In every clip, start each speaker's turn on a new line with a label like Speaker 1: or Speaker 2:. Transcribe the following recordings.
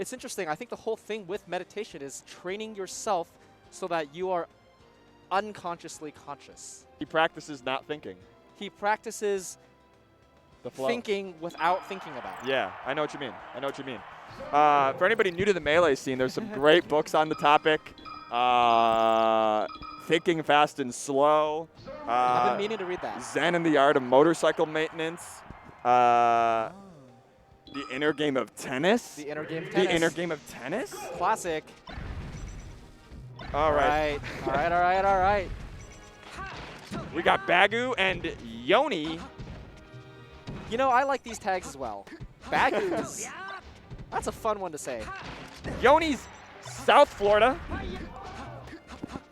Speaker 1: it's interesting. I think the whole thing with meditation is training yourself so that you are unconsciously conscious.
Speaker 2: He practices not thinking.
Speaker 1: He practices
Speaker 2: The flow.
Speaker 1: thinking without thinking about it.
Speaker 2: Yeah, I know what you mean. I know what you mean. For anybody new to the Melee scene, there's some great books on the topic. Thinking Fast and Slow.
Speaker 1: I've been meaning to read that.
Speaker 2: Zen and the Art of Motorcycle Maintenance. The Inner Game of Tennis.
Speaker 1: The inner game of tennis.
Speaker 2: The Inner Game of Tennis?
Speaker 1: Classic.
Speaker 2: All right.
Speaker 1: All right, all right, all right.
Speaker 2: We got Baggu and Yony.
Speaker 1: You know, I like these tags as well. Baggus. That's a fun one to say.
Speaker 2: Yony's South Florida.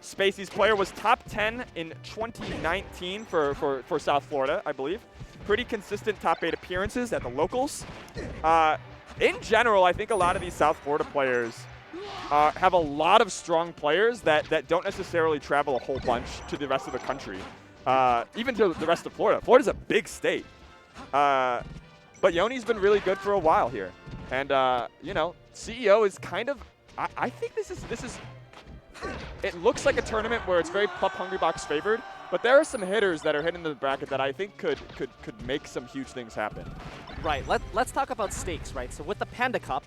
Speaker 2: Spacey's player was top 10 in 2019 for South Florida, I believe. Pretty consistent top 8 appearances at the locals. In general, I think a lot of these South Florida players have a lot of strong players that don't necessarily travel a whole bunch to the rest of the country, even to the rest of Florida. Florida's a big state. But Yony's been really good for a while here. And, you know, CEO is kind of, I think this is, it looks like a tournament where it's very Pup Hungry Box favored, but there are some hitters that are hitting the bracket that I think could make some huge things happen.
Speaker 1: Right, let's talk about stakes, right? So with the Panda Cup,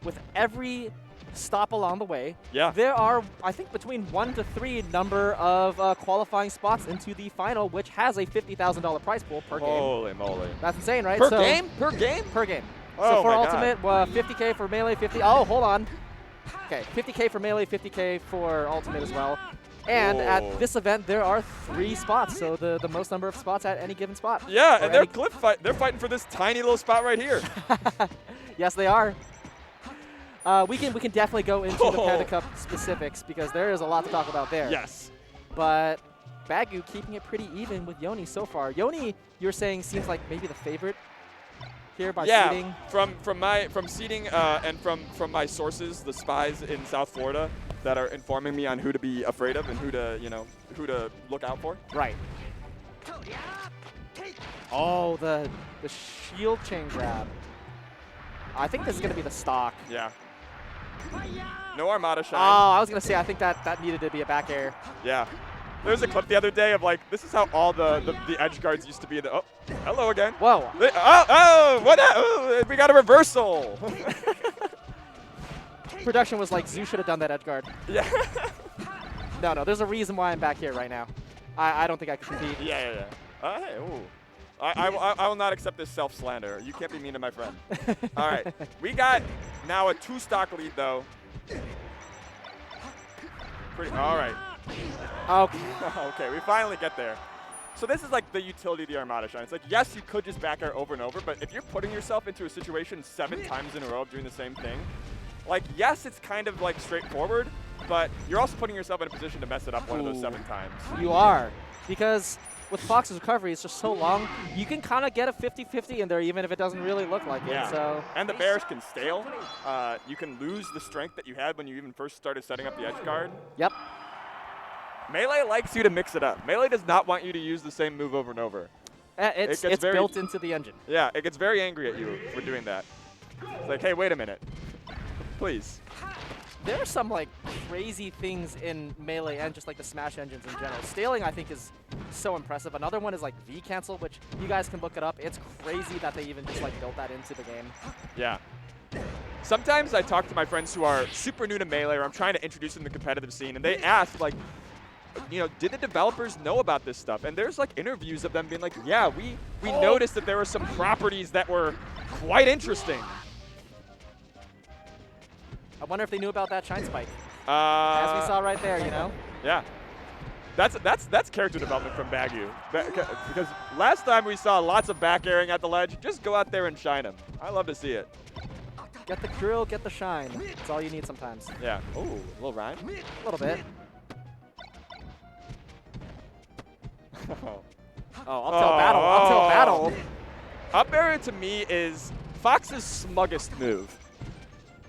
Speaker 1: with every stop along the way, there are, I think, between 1 to 3 number of qualifying spots into the final, which has a $50,000 prize pool per game.
Speaker 2: Holy moly.
Speaker 1: That's insane, right?
Speaker 2: Per game? Per game?
Speaker 1: Per game.
Speaker 2: Oh
Speaker 1: so for
Speaker 2: my
Speaker 1: Ultimate, 50K for Melee, 50. Oh, hold on. Okay, 50K for Melee, 50K for Ultimate as well. And at this event, there are 3 spots, so the most number of spots at any given spot.
Speaker 2: Yeah, and they're fighting for this tiny little spot right here.
Speaker 1: Yes, they are. We can definitely go into the Panda Cup specifics because there is a lot to talk about there.
Speaker 2: Yes.
Speaker 1: But Baggu keeping it pretty even with Yony so far. Yony, you're saying, seems like maybe the favorite here by seeding.
Speaker 2: From seeding and from my sources, the spies in South Florida that are informing me on who to be afraid of and who to look out for.
Speaker 1: Right. Oh, the shield chain grab. I think this is going to be the stock.
Speaker 2: Yeah. No Armada shine.
Speaker 1: Oh, I was going to say, I think that needed to be a back air.
Speaker 2: Yeah. There was a clip the other day of like, this is how all the edge guards used to be. Oh, hello again.
Speaker 1: Whoa.
Speaker 2: We got a reversal.
Speaker 1: Production was like, Zoo should have done that edge guard.
Speaker 2: Yeah.
Speaker 1: No, there's a reason why I'm back here right now. I don't think I can compete.
Speaker 2: Yeah. Hey, ooh. I will not accept this self-slander. You can't be mean to my friend. All right. We got now a 2-stock lead, though. All right.
Speaker 1: Okay.
Speaker 2: Okay, we finally get there. So this is like the utility of the Armada Shine. It's like, yes, you could just back air over and over, but if you're putting yourself into a situation 7 times in a row of doing the same thing, like, yes, it's kind of like straightforward, but you're also putting yourself in a position to mess it up one of those 7 times.
Speaker 1: You are, because with Fox's recovery, it's just so long, you can kind of get a 50-50 in there even if it doesn't really look like it. So.
Speaker 2: And the bears can stale. You can lose the strength that you had when you even first started setting up the edge guard.
Speaker 1: Yep.
Speaker 2: Melee likes you to mix it up. Melee does not want you to use the same move over and over.
Speaker 1: It's built into the engine.
Speaker 2: Yeah, it gets very angry at you for doing that. It's like, hey, wait a minute. Please.
Speaker 1: There are some like crazy things in Melee and just like the Smash engines in general. Staling, I think, is so impressive. Another one is like V-cancel, which you guys can look it up. It's crazy that they even just like built that into the game.
Speaker 2: Yeah. Sometimes I talk to my friends who are super new to Melee, or I'm trying to introduce them to the competitive scene, and they ask, like, you know, did the developers know about this stuff? And there's like interviews of them being like, yeah, we noticed that there were some properties that were quite interesting.
Speaker 1: I wonder if they knew about that Shine Spike. As we saw right there, you know?
Speaker 2: Yeah. That's character development from Baggu. Because last time we saw lots of back airing at the ledge, just go out there and shine him. I love to see it.
Speaker 1: Get the drill, get the shine. That's all you need sometimes.
Speaker 2: Yeah. Ooh, a little rhyme.
Speaker 1: A little bit. Oh, up till battle. Up till battle.
Speaker 2: Up air to me is Fox's smuggest move.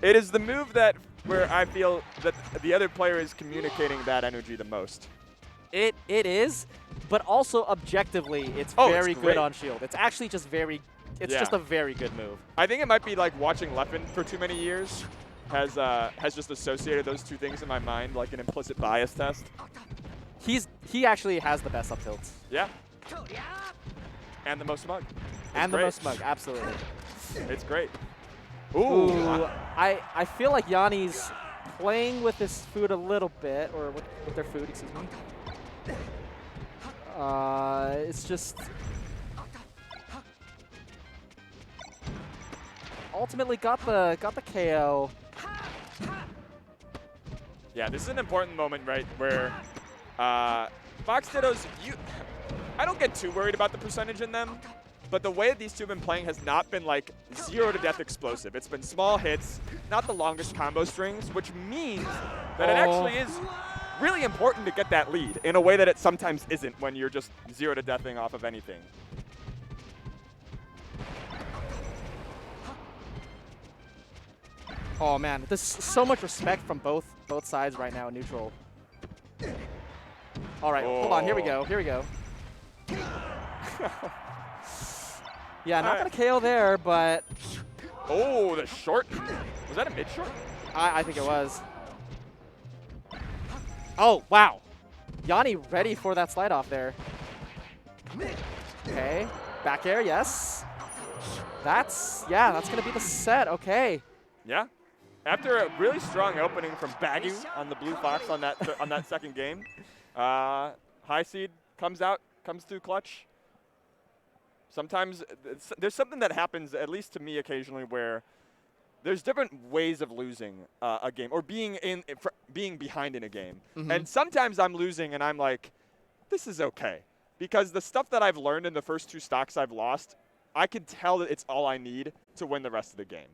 Speaker 2: It is the move where I feel that the other player is communicating that energy the most.
Speaker 1: It is, but also objectively, it's very
Speaker 2: it's
Speaker 1: good on shield. It's actually just very It's just a very good move.
Speaker 2: I think it might be like watching Leffen for too many years has just associated those two things in my mind, like an implicit bias test.
Speaker 1: He actually has the best up tilts.
Speaker 2: Yeah. And the most smug.
Speaker 1: And the most smug, absolutely.
Speaker 2: It's great.
Speaker 1: Ooh. I feel like Yony's playing with his food a little bit, or with their food, excuse me. It's just ultimately got the KO.
Speaker 2: Yeah, this is an important moment, right, where Fox Dittos, I don't get too worried about the percentage in them, but the way that these two have been playing has not been like 0 to death explosive. It's been small hits, not the longest combo strings, which means that it actually is really important to get that lead in a way that it sometimes isn't when you're just 0 to deathing off of anything.
Speaker 1: Oh man, there's so much respect from both sides right now in neutral. All right, hold on, here we go, here we go. Yeah, not gonna KO there, but...
Speaker 2: Oh, the short. Was that a mid short?
Speaker 1: I think it was. Oh, wow. Yony ready for that slide off there. Okay, back air, yes. That's gonna be the set, okay.
Speaker 2: Yeah. After a really strong opening from Baggu on the Blue Fox on that second game, high seed comes through clutch. Sometimes there's something that happens, at least to me occasionally, where there's different ways of losing a game or being behind in a game. Mm-hmm. And sometimes I'm losing and I'm like, this is okay. Because the stuff that I've learned in the first 2 stocks I've lost, I can tell that it's all I need to win the rest of the game.